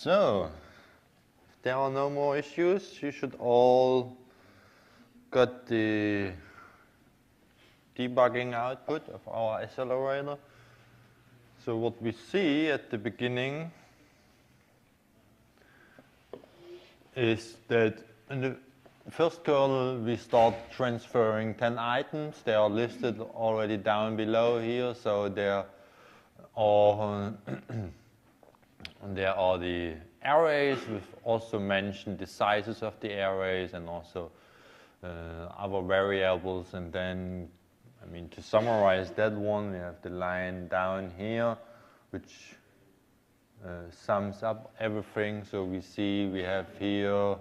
So, if there are no more issues, you should all got the debugging output of our accelerator. So what we see at the beginning is that in the first kernel we start transferring 10 items. They are listed already down below here, so there are there are the arrays. We've also mentioned the sizes of the arrays and also other variables. And then, I mean, to summarize that one, we have the line down here, which sums up everything. So we see we have here,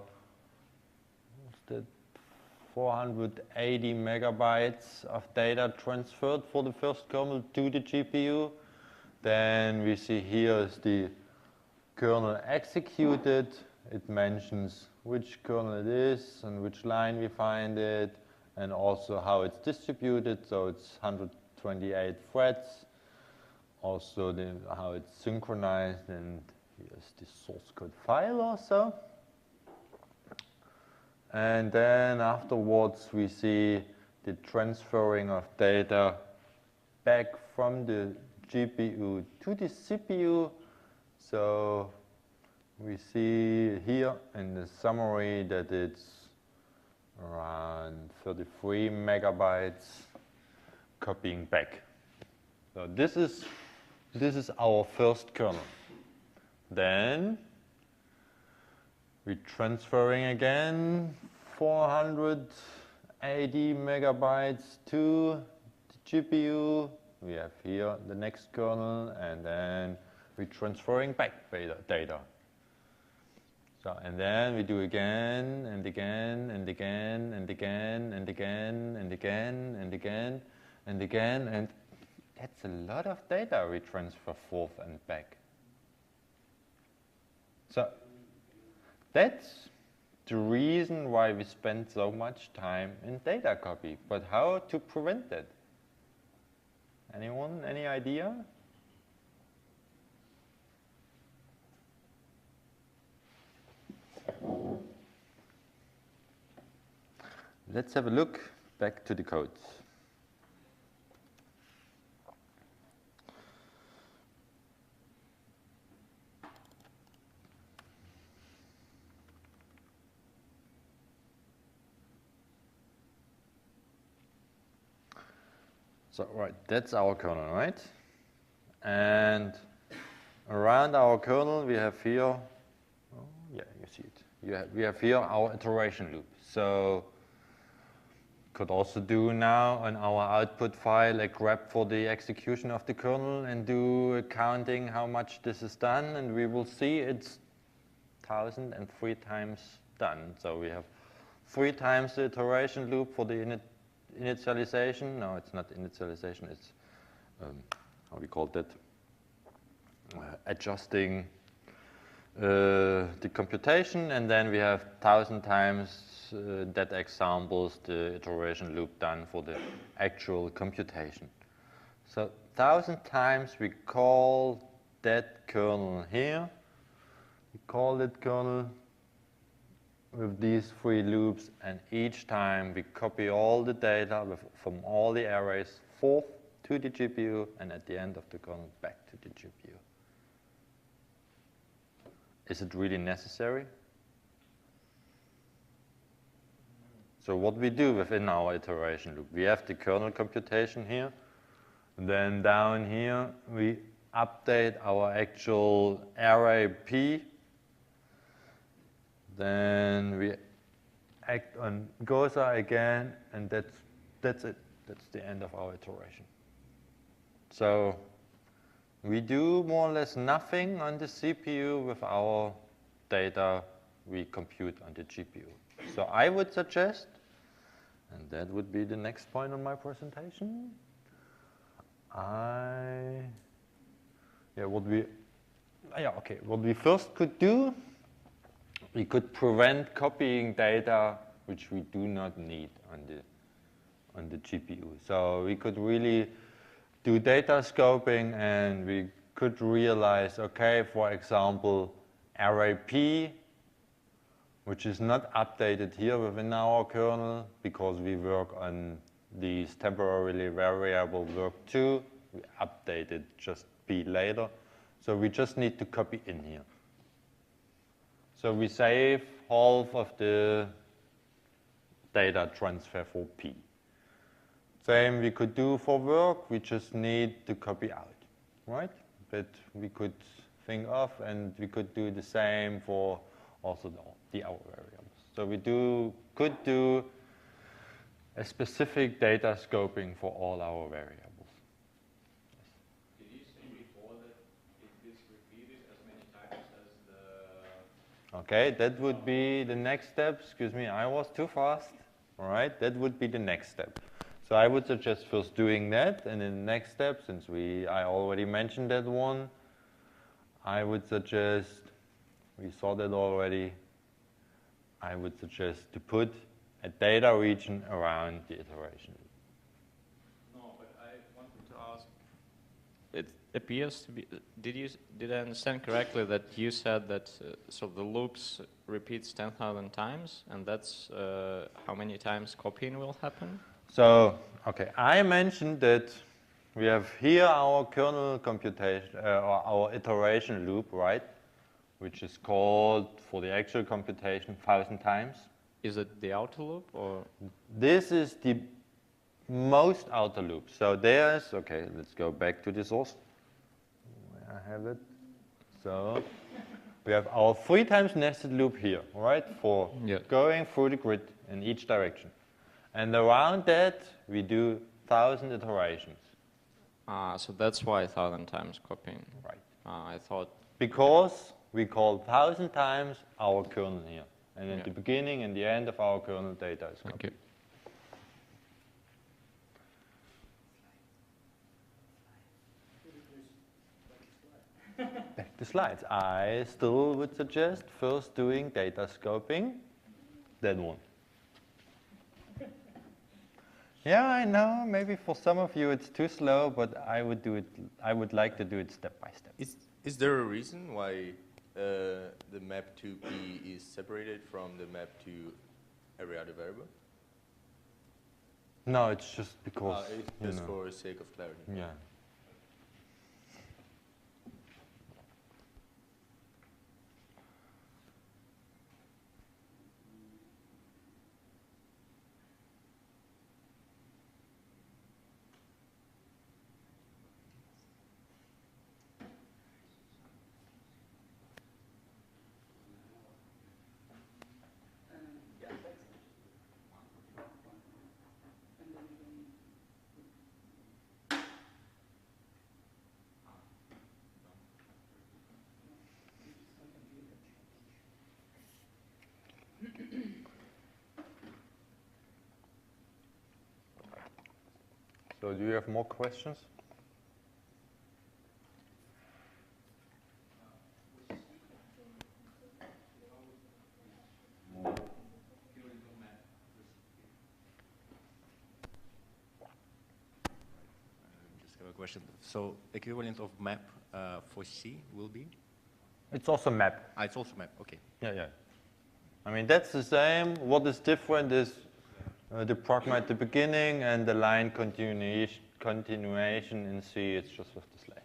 what's that, 480 megabytes of data transferred for the first kernel to the GPU. Then we see here is the kernel executed. It mentions which kernel it is and which line we find it, and also how it's distributed. So it's 128 threads. Also how it's synchronized, and here's the source code file also. And then afterwards we see the transferring of data back from the GPU to the CPU. So we see here in the summary that it's around 33 megabytes copying back. So this is our first kernel. Then we're transferring again 480 megabytes to the GPU. We have here the next kernel, and then we're transferring back data. So, and then we do again and again and again and again and again and again and again and again, and that's a lot of data we transfer forth and back. So that's the reason why we spend so much time in data copy. But how to prevent that? Anyone? Any idea? Let's have a look back to the codes. So, right, that's our kernel, right? And around our kernel, we have here, oh, yeah, you see it. We have here our iteration loop. So, could also do now on our output file a grep for the execution of the kernel and do a counting how much this is done, and we will see it's 1,003 times done. So we have 3 times the iteration loop for the initialization. No, it's not initialization, it's, how we call that, adjusting the computation, and then we have 1,000 times that examples the iteration loop done for the actual computation. So 1,000 times we call that kernel here. We call that kernel with these 3 loops, and each time we copy all the data from all the arrays forth to the GPU, and at the end of the kernel back to the GPU. Is it really necessary? So what we do within our iteration loop, we have the kernel computation here, and then down here we update our actual array P. Then we act on Gosa again, and that's it. That's the end of our iteration. So we do more or less nothing on the CPU with our data we compute on the GPU. So I would suggest, and that would be the next point on my presentation, what we first could do, we could prevent copying data which we do not need on the GPU. So we could really do data scoping, and we could realize, okay, for example, array P, which is not updated here within our kernel because we work on these temporarily variable work 2. We updated just P later. So we just need to copy in here. So we save half of the data transfer for P. Same we could do for work, we just need to copy out, right? But we could think of, and we could do the same for also the other variables. So we could do a specific data scoping for all our variables. Did you say before that it is repeated as many times as the... Okay, that would be the next step. Excuse me, I was too fast. All right, that would be the next step. So I would suggest first doing that, and in the next step, since I already mentioned that one, I would suggest, we saw that already, I would suggest to put a data region around the iteration. No, but I wanted to ask, it appears to be, did I understand correctly that you said that so the loops repeats 10,000 times, and that's how many times copying will happen? So, okay, I mentioned that we have here our kernel computation, or our iteration loop, right? Which is called, for the actual computation, 1,000 times. Is it the outer loop, or? This is the most outer loop. So there's, okay, let's go back to the source. I have it. So we have our 3 times nested loop here, right? For going through the grid in each direction. And around that, we do 1,000 iterations. So that's why 1,000 times copying. Right. I thought... Because we call 1,000 times our kernel here. And at the beginning and the end of our kernel data is copied. Okay. Back to slides. I still would suggest first doing data scoping. That one. Yeah, I know. Maybe for some of you it's too slow, but I would do it. I would like to do it step by step. Is there a reason why the map to P is separated from the map to every other variable? No, it's just because. It's just for the sake of clarity. Yeah. So do you have more questions? Just have a question. So equivalent of map for C will be? It's also map. It's also map, okay. Yeah. I mean, that's the same. What is different is the program at the beginning and the line continuation in C. It's just with the slash.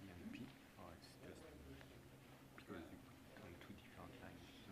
and P, or it's just because you put on two different lines? So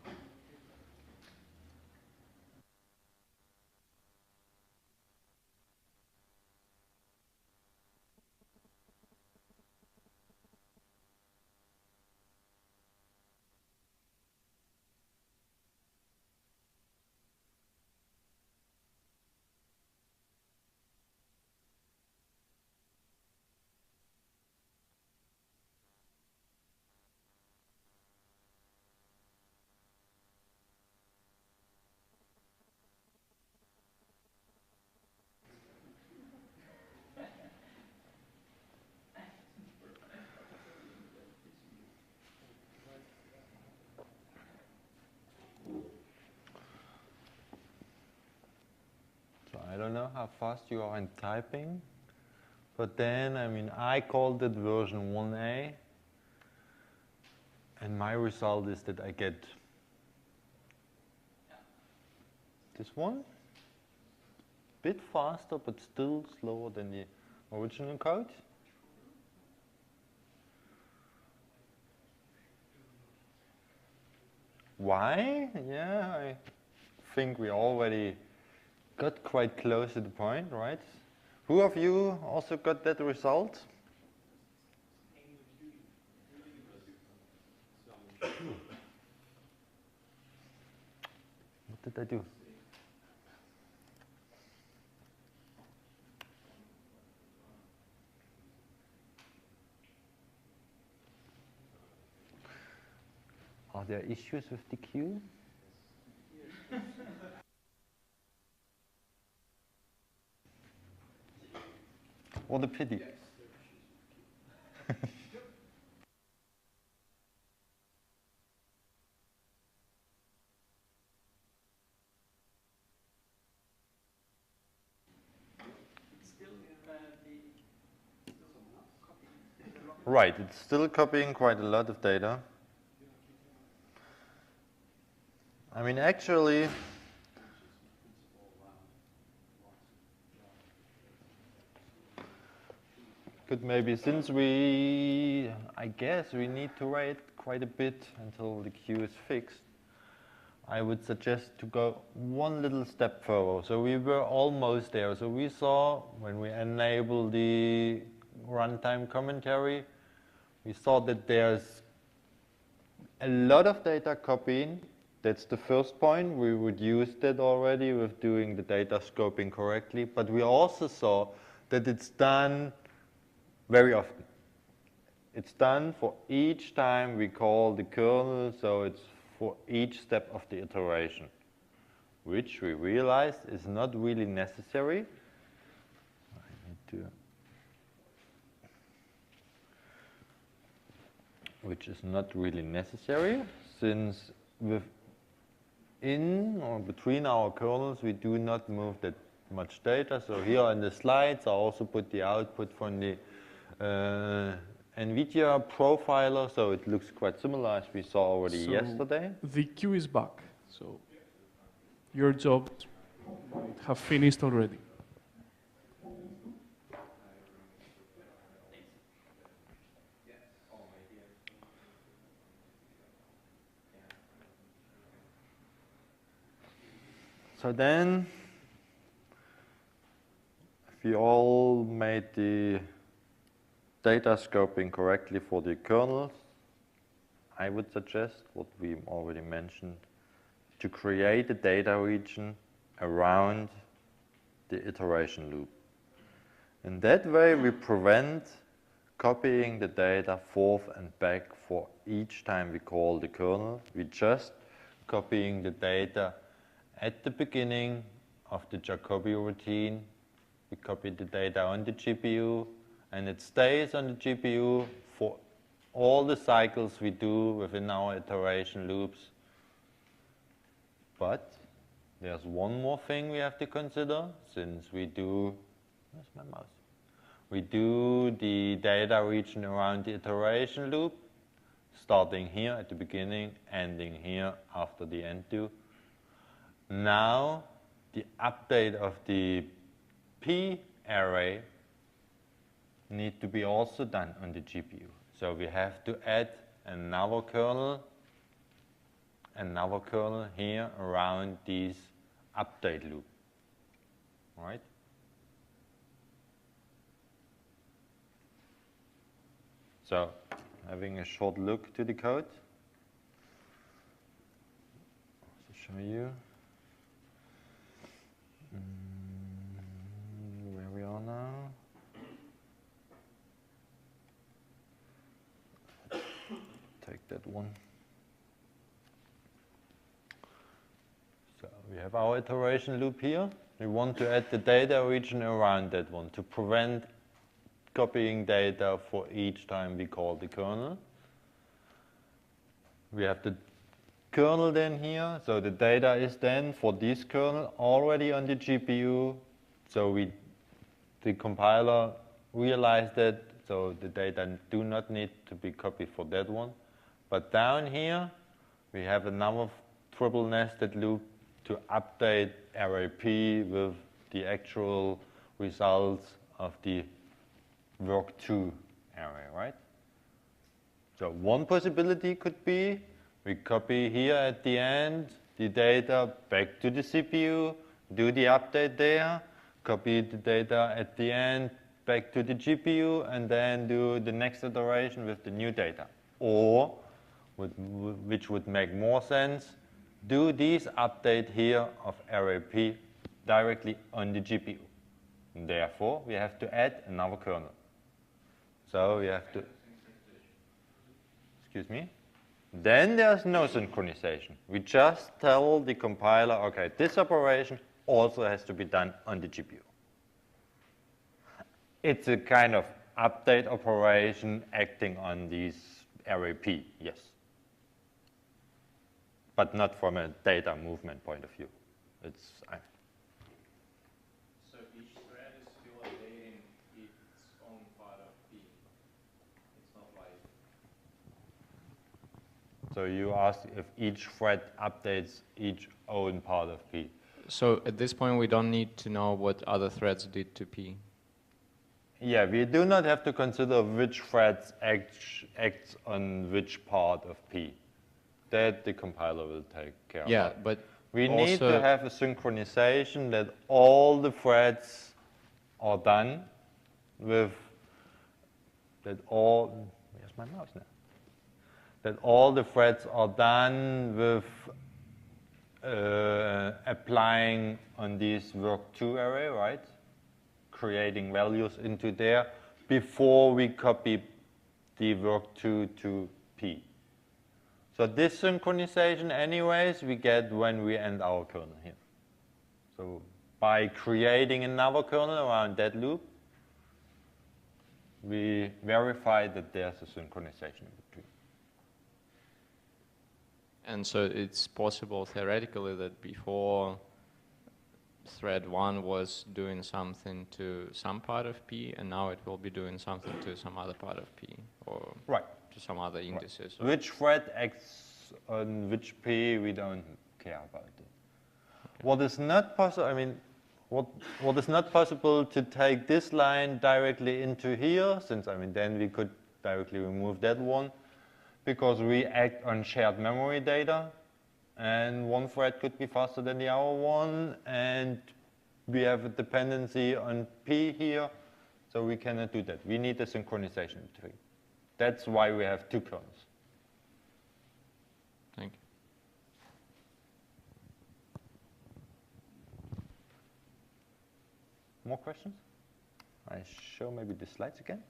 So I don't know how fast you are in typing, but then, I mean, I called it version 1A, and my result is that I get this one, bit faster, but still slower than the original code. Why? Yeah, I think we already got quite close to the point, right? Who of you also got that result? What did I do? Are there issues with the queue? What a pity. Right, it's still copying quite a lot of data. I mean, actually, could maybe, since I guess we need to wait quite a bit until the queue is fixed, I would suggest to go one little step further. So we were almost there. So we saw when we enable the runtime commentary, we saw that there's a lot of data copying. That's the first point. We reduced that already with doing the data scoping correctly. But we also saw that it's done very often. It's done for each time we call the kernel, so it's for each step of the iteration, which we realized is not really necessary. Which is not really necessary, since within or between our kernels we do not move that much data. So here on the slides I also put the output from the NVIDIA profiler, so it looks quite similar as we saw already yesterday. The queue is back, so your job might have finished already. So then, if you all made the data scoping correctly for the kernels, I would suggest what we already mentioned, to create a data region around the iteration loop. In that way, we prevent copying the data forth and back for each time we call the kernel. We just copying the data at the beginning of the Jacobi routine. We copy the data on the GPU, and it stays on the GPU for all the cycles we do within our iteration loops. But there's one more thing we have to consider, since we do, where's my mouse? We do the data region around the iteration loop, starting here at the beginning, ending here after the end do. Now, the update of the P array need to be also done on the GPU. So we have to add another kernel here around this update loop, right? So having a short look to the code, to show you where we are now. Take that one. So we have our iteration loop here. We want to add the data region around that one to prevent copying data for each time we call the kernel. We have the kernel then here, so the data is then for this kernel already on the GPU. So the compiler realized that, so the data do not need to be copied for that one. But down here, we have another triple nested loop to update array P with the actual results of the work2 array, right? So one possibility could be we copy here at the end the data back to the CPU, do the update there, copy the data at the end back to the GPU, and then do the next iteration with the new data. Or, which would make more sense, do this update here of array P directly on the GPU. And therefore, we have to add another kernel. So we have to, excuse me, then there's no synchronization. We just tell the compiler, okay, this operation also has to be done on the GPU. It's a kind of update operation acting on this array P, yes. But not from a data movement point of view. It's so each thread is still updating its own part of P. It's not like. So you ask if each thread updates each own part of P. So at this point, we don't need to know what other threads did to P. Yeah, we do not have to consider which threads acts on which part of P. That the compiler will take care of. Yeah, but we need to have a synchronization that all the threads are done with, that all, where's my mouse now? That all the threads are done with applying on this work2 array, right? Creating values into there before we copy the work2 to P. So this synchronization anyways we get when we end our kernel here. So by creating another kernel around that loop, we verify that there's a synchronization in between. And so it's possible theoretically that before thread 1 was doing something to some part of P, and now it will be doing something to some other part of P, or right. to some other indices. Right. Which thread acts on which P, we don't care about it. Okay. What is not possible, I mean, what is not possible to take this line directly into here, since I mean then we could directly remove that one, because we act on shared memory data, and one thread could be faster than the other one, and we have a dependency on P here, so we cannot do that. We need a synchronization between. That's why we have two kernels. Thank you. More questions? I show maybe the slides again.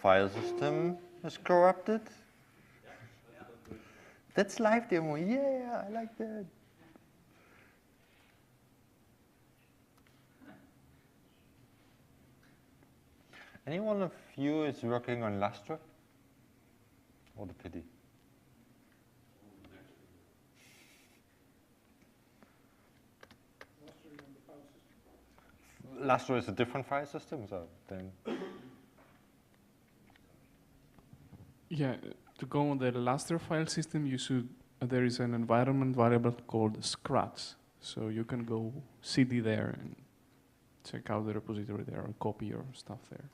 file system is corrupted. That's live demo. Yeah, I like that. Any one of you is working on Lustre? What a pity. Lustre is a different file system, so then. Yeah, to go on the Lustre file system, you should. There is an environment variable called scratch, so you can go cd there and check out the repository there or copy your stuff there.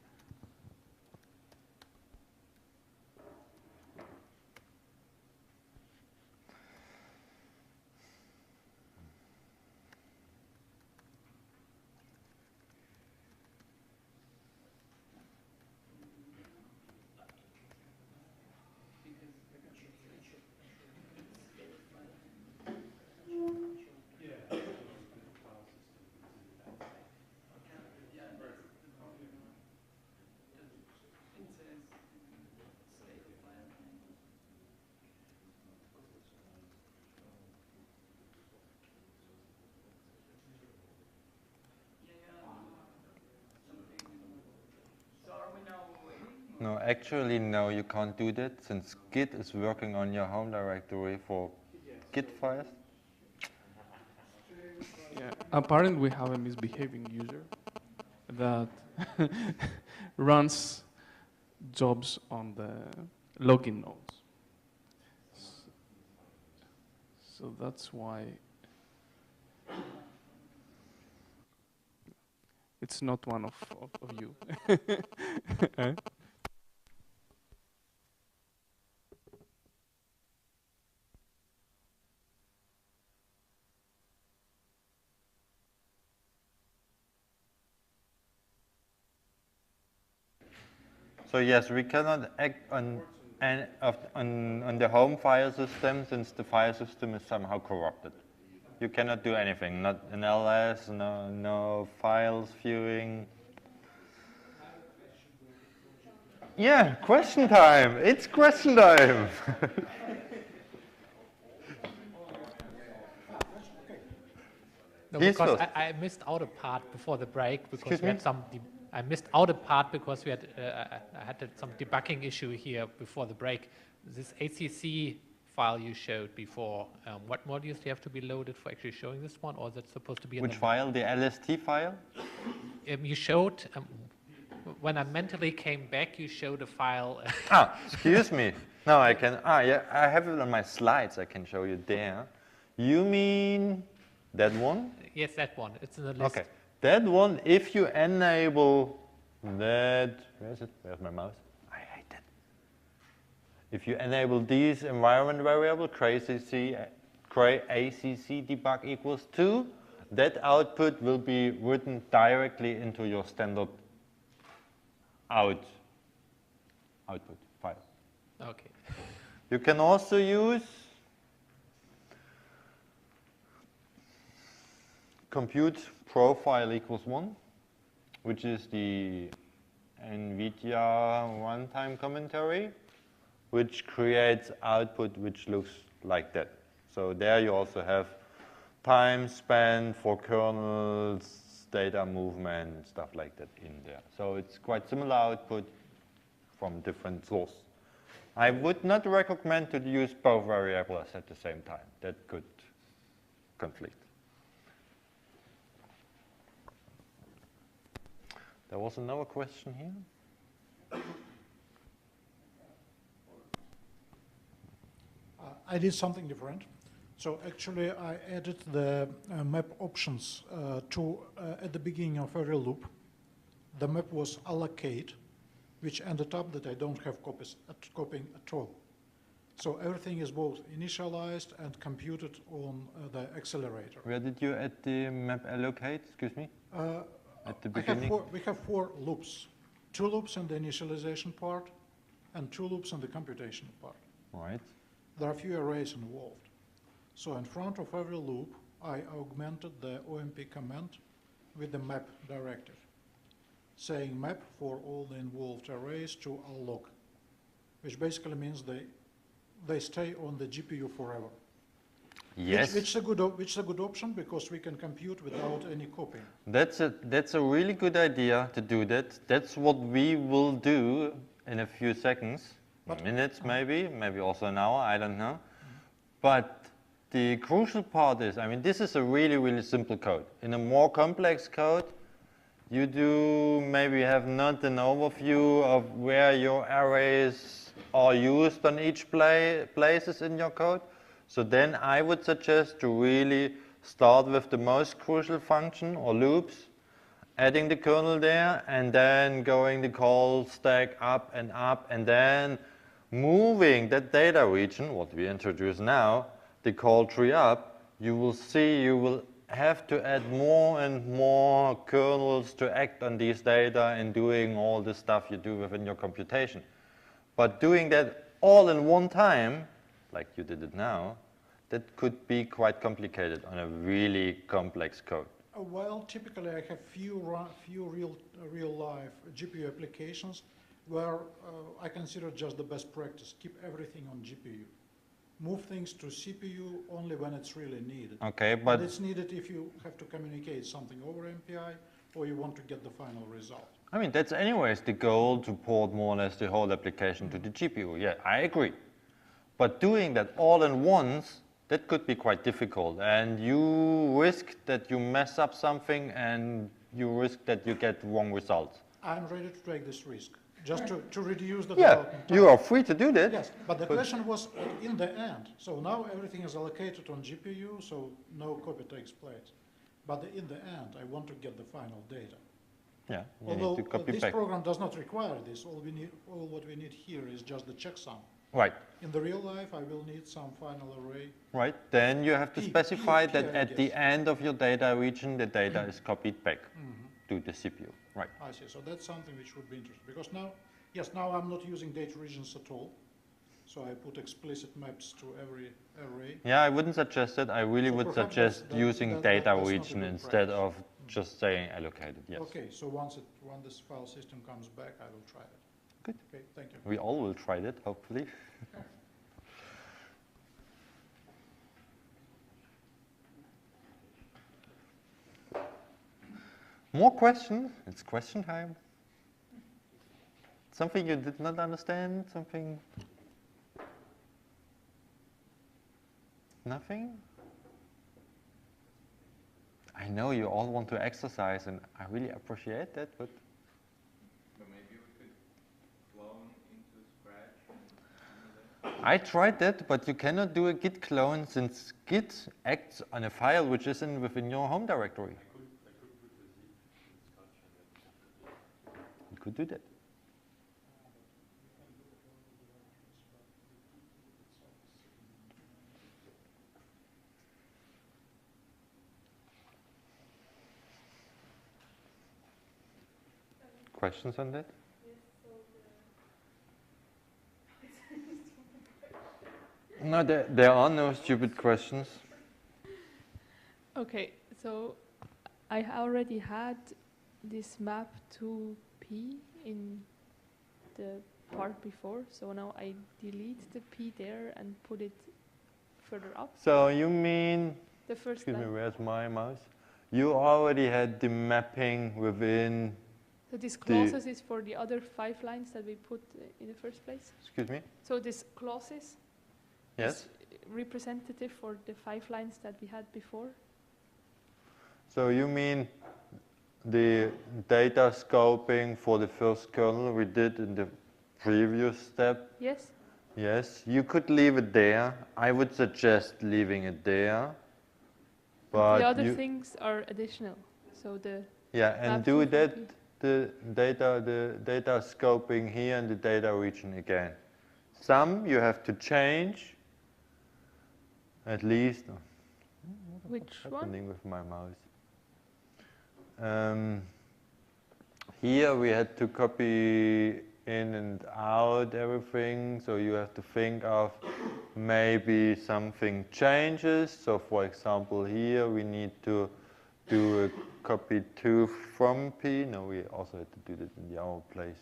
No, actually, no, you can't do that since Git is working on your home directory for Git files. Yeah, apparently we have a misbehaving user that runs jobs on the login nodes. So that's why it's not one of you. So yes, we cannot act on the home file system since the file system is somehow corrupted. You cannot do anything, not an ls, no files viewing. Yeah, question time. It's question time. No, because I missed out a part before the break because we had some. I missed out a part because we had I had some debugging issue here before the break. This ACC file you showed before, what modules do you have to be loaded for actually showing this one, or is that supposed to be in Which file? The LST file? You showed, when I mentally came back, you showed a file. Excuse me. No, I can, yeah, I have it on my slides. I can show you there. You mean that one? Yes, that one. It's in the list. Okay. That one, if you enable that, where is it? Where's my mouse? I hate that. If you enable these environment variable, ACC debug equals 2, that output will be written directly into your standard output file. Okay. You can also use compute profile equals 1, which is the NVIDIA runtime commentary, which creates output which looks like that. So there you also have time spent for kernels, data movement, stuff like that in there. So it's quite similar output from different source. I would not recommend to use both variables at the same time. That could conflict. There was another question here. I did something different. So actually, I added the map options at the beginning of every loop. The map was allocate, which ended up that I don't have copying at all. So everything is both initialized and computed on the accelerator. Where did you add the map allocate? Excuse me. At the beginning. We have 4 loops. 2 loops in the initialization part, and 2 loops in the computation part. Right. There are a few arrays involved. So in front of every loop, I augmented the OMP command with the map directive. saying map for all the involved arrays to alloc, which basically means they stay on the GPU forever. Yes. Which is a good option because we can compute without any copying. That's a really good idea to do that. That's what we will do in a few seconds, minutes maybe also an hour, I don't know. But the crucial part is, I mean, this is a really, really simple code. In a more complex code, you do maybe have not an overview of where your arrays are used on each places in your code. So then I would suggest to really start with the most crucial function or loops, adding the kernel there, and then going the call stack up, and then moving that data region, what we introduce now, the call tree up. You will see you will have to add more and more kernels to act on these data and doing all the stuff you do within your computation. But doing that all in one time, like you did it now, that could be quite complicated on a really complex code. Well, typically I have few real-life GPU applications where I consider just the best practice. Keep everything on GPU. Move things to CPU only when it's really needed. Okay, but it's needed if you have to communicate something over MPI or you want to get the final result. I mean, that's anyways the goal, to port more or less the whole application to the GPU. Yeah, I agree. But doing that all in once, that could be quite difficult. And you risk that you mess up something and you risk that you get wrong results. I'm ready to take this risk, just to reduce the Yeah, development time. you are free to do that. Yes, but the question was in the end. So now everything is allocated on GPU, so no copy takes place. But in the end, I want to get the final data. Yeah, you Although need to copy this back. program does not require this, all what we need here is just the checksum. Right. In the real life, I will need some final array. Right, then you have to P, specify P, that I at the guess. end of your data region, the data is copied back to the CPU. Right. I see. So that's something which would be interesting. Because now, yes, now I'm not using data regions at all. So I put explicit maps to every array. Yeah, I wouldn't suggest it. I really So would perhaps suggest using data that's not a region good instead practice. of just saying allocated. Yes. Okay, so once this file system comes back, I will try it. Good. Okay, thank you. We all will try that, hopefully. More questions? It's question time. Something you did not understand? Something? Nothing? I know you all want to exercise, and I really appreciate that, but maybe we could clone into Scratch. I tried that, but you cannot do a git clone since git acts on a file which is within your home directory. You could do that. Questions on that? No, there are no stupid questions. Okay, so I already had this map to P in the part before, so now I delete the P there and put it further up. So you mean, The first excuse me, line. where's my mouse? You already had the mapping within, So this clauses is for the other 5 lines that we put in the first place. excuse me? So this clauses Yes? is representative for the 5 lines that we had before. So you mean the data scoping for the first kernel we did in the previous step? Yes? Yes, you could leave it there. I would suggest leaving it there. But the other things are additional. So the yeah, and map do to that, P. the data scoping here and the data region again. Some you have to change, at least. Which What's one? happening with my mouse? Here we had to copy in and out everything, so you have to think of maybe something changes. So for example, here we need to do a copy 2 from P. No, we also had to do that in the other place.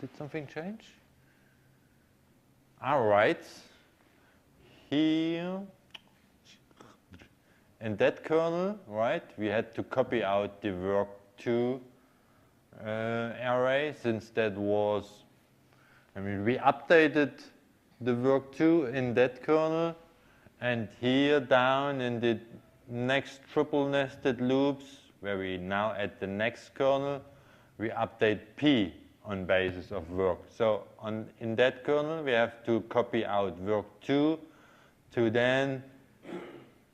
Did something change? All right. Here, in that kernel, right, we had to copy out the work2 array, since that was, I mean, we updated the work2 in that kernel, and here down in the next triple nested loops, where we now at the next kernel, we update P on basis of work. So in that kernel, we have to copy out work2 to then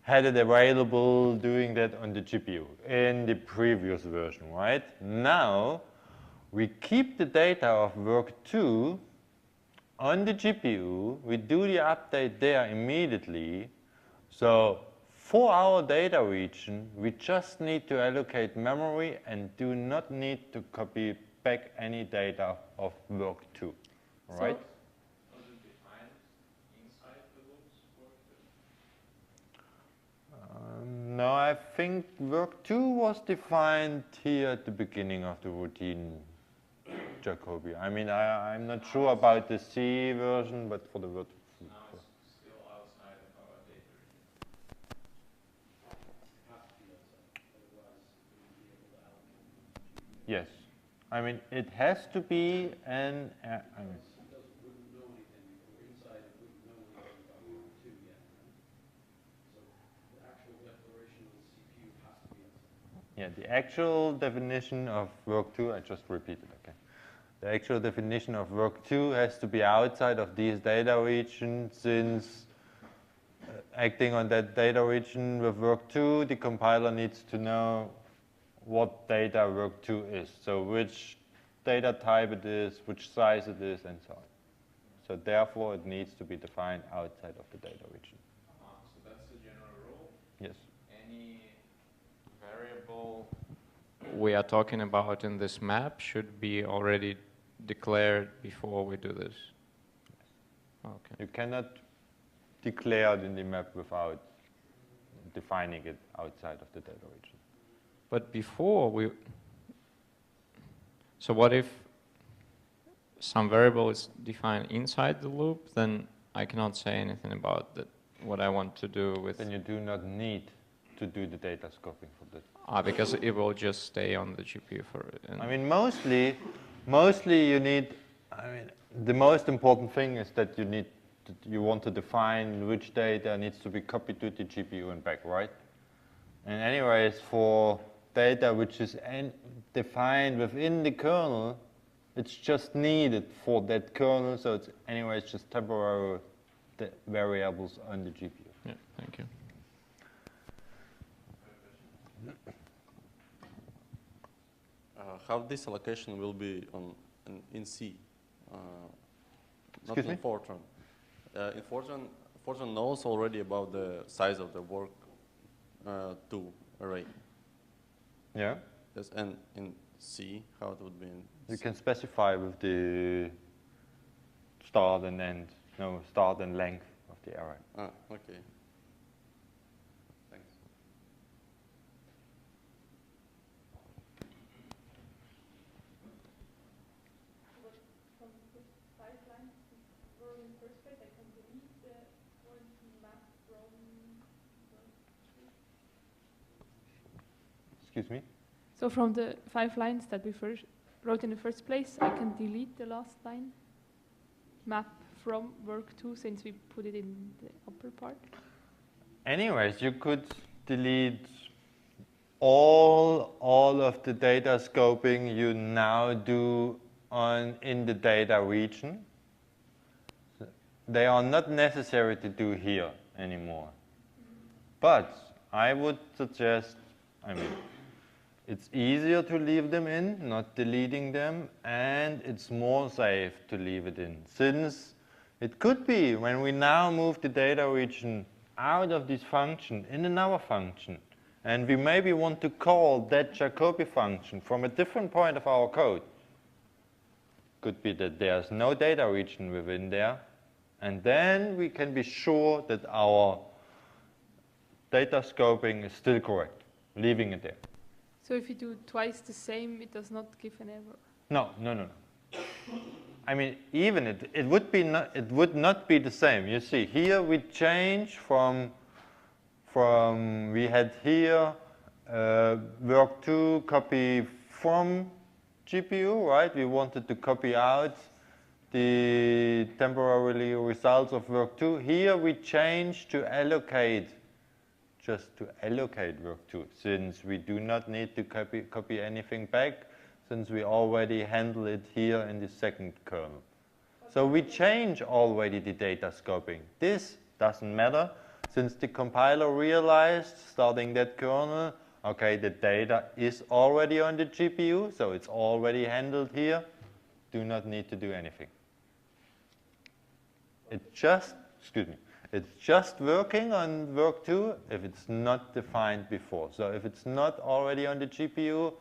had it available doing that on the GPU in the previous version, right? Now, we keep the data of work2 on the GPU. We do the update there immediately. So for our data region, we just need to allocate memory and do not need to copy back any data of work2, right? No, I think work2 was defined here at the beginning of the routine Jacobi. I mean, I'm not sure about the C version, but for the work. Now it's still outside of our data region. Yes. I mean, it has to be an. I mean, yeah, the actual definition of work2, I just repeated, okay. The actual definition of work2 has to be outside of these data regions, since acting on that data region with work2, the compiler needs to know what data work2 is. So which data type it is, which size it is, and so on. So therefore, it needs to be defined outside of the data region. So that's the general rule? Yes. Any variable we are talking about in this map should be already declared before we do this? Okay. You cannot declare it in the map without defining it outside of the data region. But before we... So what if some variable is defined inside the loop, then I cannot say anything about that, what I want to do with... Then you do not need to do the data scoping for that. Because it will just stay on the GPU for it. I mean, mostly you need, I mean, the most important thing is that you want to define which data needs to be copied to the GPU and back, right? And anyways, for data which is defined within the kernel, it's just needed for that kernel, so it's anyways just temporary variables on the GPU. Yeah, thank you. How this allocation will be in C, not Excuse in me? Fortran. In Fortran knows already about the size of the work2 array. Yeah. Yes, and in C, how it would be in You C? can specify with the start and end, no, start and length of the array. Ah, okay. Thanks. From the 5 lines were in the first place, I can delete the one map from Excuse me? So from the 5 lines that we first wrote in the first place, I can delete the last line, map from work2, since we put it in the upper part. Anyways, you could delete all of the data scoping you now do in the data region. They are not necessary to do here anymore. But I would suggest, I mean, it's easier to leave them in, not deleting them, and it's more safe to leave it in. Since it could be when we now move the data region out of this function in another function, and we maybe want to call that Jacobi function from a different point of our code. Could be that there's no data region within there, and then we can be sure that our data scoping is still correct, leaving it there. So if you do twice the same, it does not give an error? No, no, no, no. I mean, even it would not be the same. You see, here we change from we had here work 2 copy from GPU, right? We wanted to copy out the temporarily results of work 2. Here we change to allocate, just to allocate work 2, since we do not need to copy anything back, since we already handle it here in the second kernel. So we change already the data scoping. This doesn't matter, since the compiler realized, starting that kernel, okay, the data is already on the GPU, so it's already handled here. Do not need to do anything. It's just working on work 2 if it's not defined before. So if it's not already on the GPU,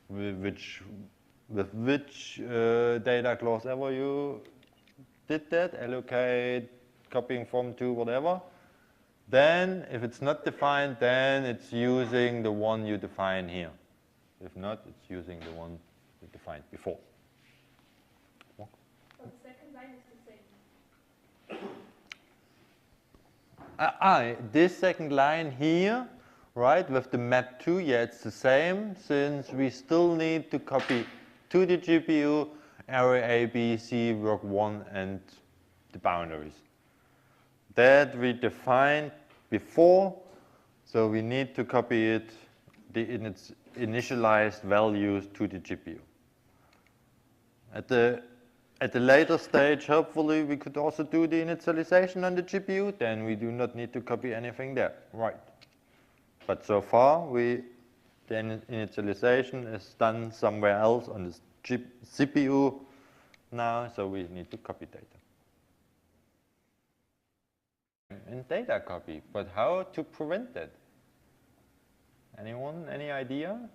with which data clause ever you did that, allocate, copying from to, whatever, then if it's not defined, then it's using the one you define here. If not, it's using the one you defined before. But the second line is the same. This second line here, right, with the map 2, yeah, it's the same, since we still need to copy to the GPU array A, B, C, work 1, and the boundaries. That we defined before, so we need to copy it, in its initialized values to the GPU. At the later stage, hopefully, we could also do the initialization on the GPU, then we do not need to copy anything there, right? But so far, the initialization is done somewhere else on the CPU now, so we need to copy data. And data copy, but how to prevent that? Anyone, any idea?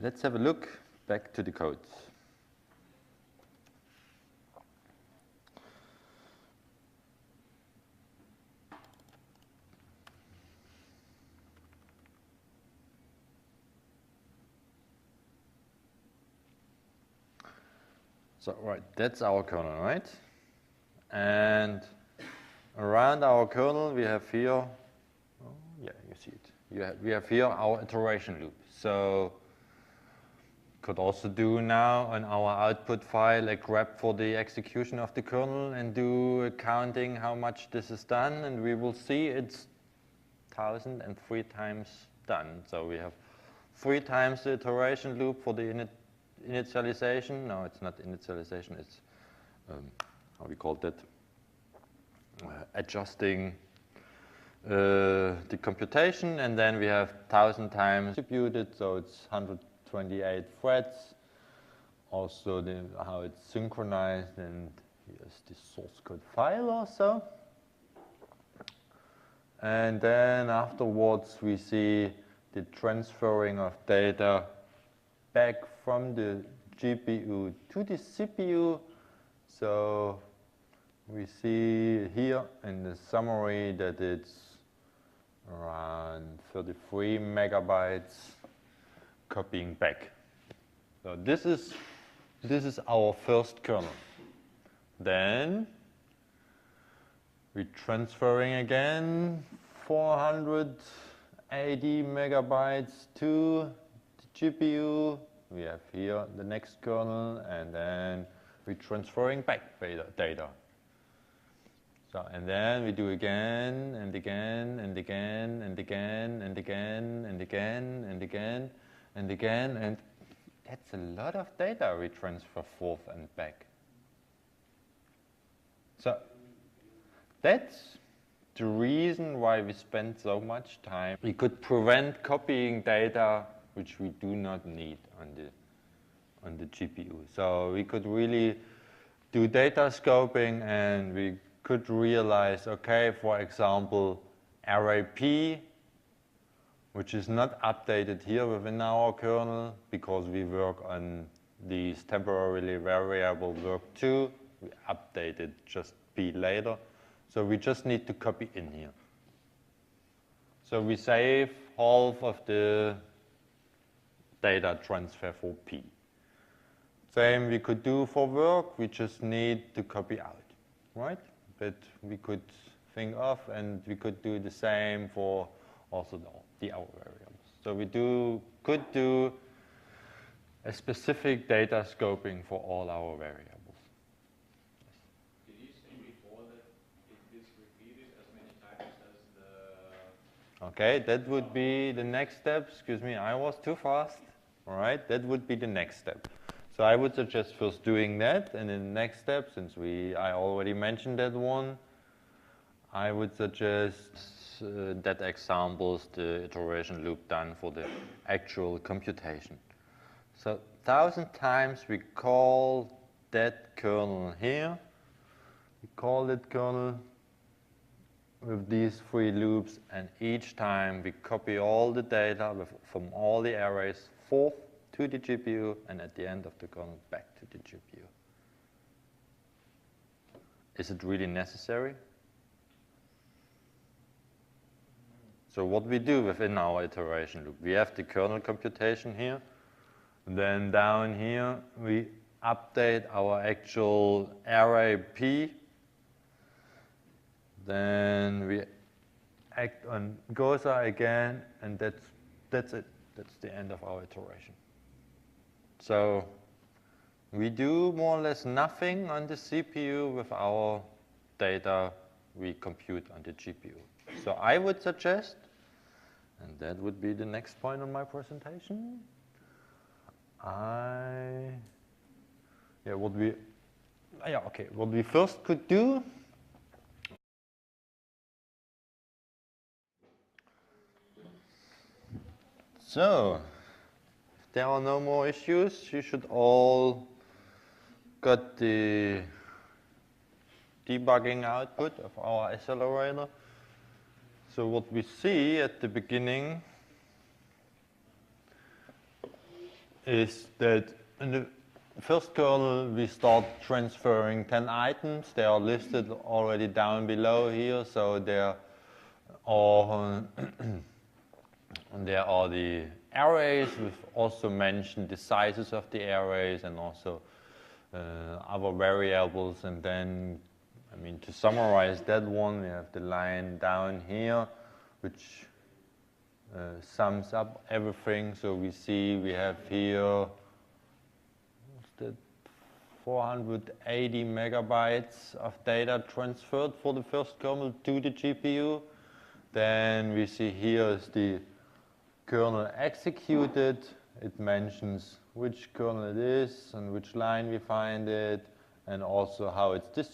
Let's have a look back to the codes. So, right, that's our kernel, right? And around our kernel, we have here, oh, yeah, you see it. We have here our iteration loop. So, could also do now on our output file a grep for the execution of the kernel and do a counting how much this is done, and we will see it's 1,003 times done. So we have 3 times the iteration loop for the initialization. No, it's not initialization, it's, how we call that, adjusting the computation, and then we have 1,000 times distributed, so it's 128 threads. Also how it's synchronized, and here's the source code file also. And then afterwards we see the transferring of data back from the GPU to the CPU. So we see here in the summary that it's around 33 megabytes copying back. So this is our first kernel. Then we're transferring again 480 megabytes to the GPU. We have here the next kernel, and then we're transferring back data. So, and then we do again and again and again and again and again and again and again and again, and that's a lot of data we transfer forth and back. So that's the reason why we spend so much time. We could prevent copying data which we do not need on the GPU. So we could really do data scoping, and we could realize, okay, for example, array P, which is not updated here within our kernel because we work on these temporarily variable work2. We updated just P later. So we just need to copy in here. So we save half of the data transfer for P. Same we could do for work, we just need to copy out, right? But we could think of, and we could do the same for also the other variables. So we could do a specific data scoping for all our variables. Did you say before that it is repeated as many times as the... Okay, that would be the next step. Excuse me, I was too fast. All right, that would be the next step. So I would suggest first doing that, and in the next step, since I already mentioned that one, I would suggest that examples the iteration loop done for the actual computation. So 1,000 times we call that kernel here. We call that kernel with these 3 loops, and each time we copy all the data from all the arrays forth to the GPU, and at the end of the kernel back to the GPU. Is it really necessary? So what we do within our iteration loop, we have the kernel computation here. Then down here, we update our actual array P. Then we act on Gosa again, and that's it. That's the end of our iteration. So we do more or less nothing on the CPU with our data we compute on the GPU. So I would suggest, and that would be the next point on my presentation, what we first could do. So, if there are no more issues, you should all got the debugging output of our accelerator. So what we see at the beginning is that in the first kernel we start transferring 10 items. They are listed already down below here, so there are there are the arrays. We've also mentioned the sizes of the arrays and also other variables. And then, to summarize that one, we have the line down here, which sums up everything. So we see we have here 480 megabytes of data transferred for the first kernel to the GPU. Then we see here is the kernel executed. It mentions which kernel it is and which line we find it, and also how it's distributed.